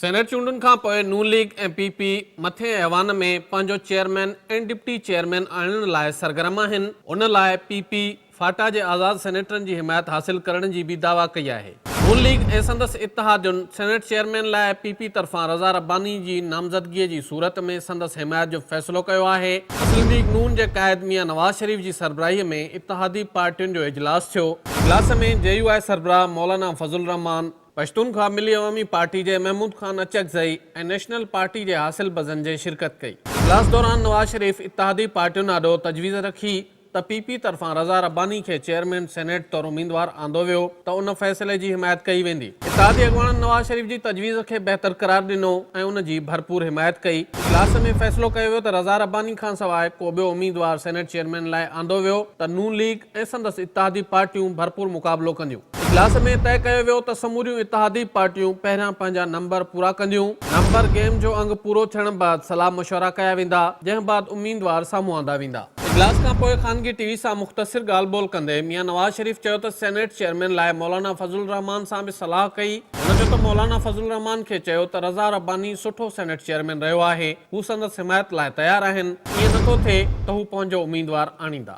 Senate चूंडुनि खां पोइ नून लीग ऐं पीपी मथे ऐवान में पंहिंजो चेयरमैन ऐं डिप्टी चेयरमैन आणण लाइ सरगर्म आहिनि। उन लाइ पीपी फाटा जे आज़ाद सेनेटरनि जी हिमायत हासिल करण जी बि दावा कई आहे। नून लीग ऐं संदसि इत्तेहादुनि सेनेट चेयरमैन लाइ पीपी तरफ़ां रज़ा रब्बानी जी नामज़दगीअ जी सूरत में संदसि हिमायत जो फ़ैसिलो कयो आहे। मुस्लिम लीग नून जे क़ाइद मियां नवाज़ शरीफ़ जी सरबराहीअ में इत्तेहादी पार्टियुनि जो इजलास थियो। इजलास में JUI सरबराह मौलाना फज़लुर रहमान, पश्तूनख्वा मिली अवामी पार्टी जे महमूद ख़ान अचकज़ई ऐं नेशनल पार्टी जे हासिल बज़न जे शिरकत कई। इजलास दौरान नवाज़ शरीफ़ इत्तेहादी पार्टियुनि आॾो तजवीज़ रखी त पीपी तरफ़ां रज़ा रब्बानी खे चेयरमैन सेनेट तौरु उम्मीदवार आंदो वियो त उन फ़ैसिले जी हिमायत कई वेंदी। इत्तेहादी अॻवाननि नवाज़ शरीफ़ जी तजवीज़ खे बहितर करार ॾिनो ऐं उन जी भरपूर हिमायत कई। इजलास में फ़ैसिलो कयो वियो त रज़ा रब्बानी खां सवाइ को ॿियो उम्मीदवार सेनेट चेयरमैन लाइ आंदो वियो त नून लीग ऐं संदसि इत्तेहादी पार्टियूं भरपूर मुक़ाबिलो कंदियूं। इजलास में तय कयो वियो त समूरियूं इत्तेहादी पार्टियूं पहिरियां पंहिंजा नंबर पूरा कंदियूं। नंबर गेम जो अंग पूरो थियण बैदि सलाह मशवरा कया वेंदा, जंहिं बैदि उम्मीदवार साम्हूं आंदा वेंदा। इजलास खां पोइ ख़ानगी TV सां मुख़्तसिर ॻाल्हि ॿोल कंदे मियां नवाज़ शरीफ़ चयो त सेनेट चेयरमैन लाइ मौलाना फज़लुर रहमान सां बि सलाह कई। हुन चयो त मौलाना फज़लुर रहमान खे चयो त रज़ा रब्बानी सुठो सेनेट चेयरमैन रहियो आहे, हू संदसि हिमायत लाइ तयारु आहिनि। ईअं नथो थिए त हू पंहिंजो उम्मीदवार आणींदा।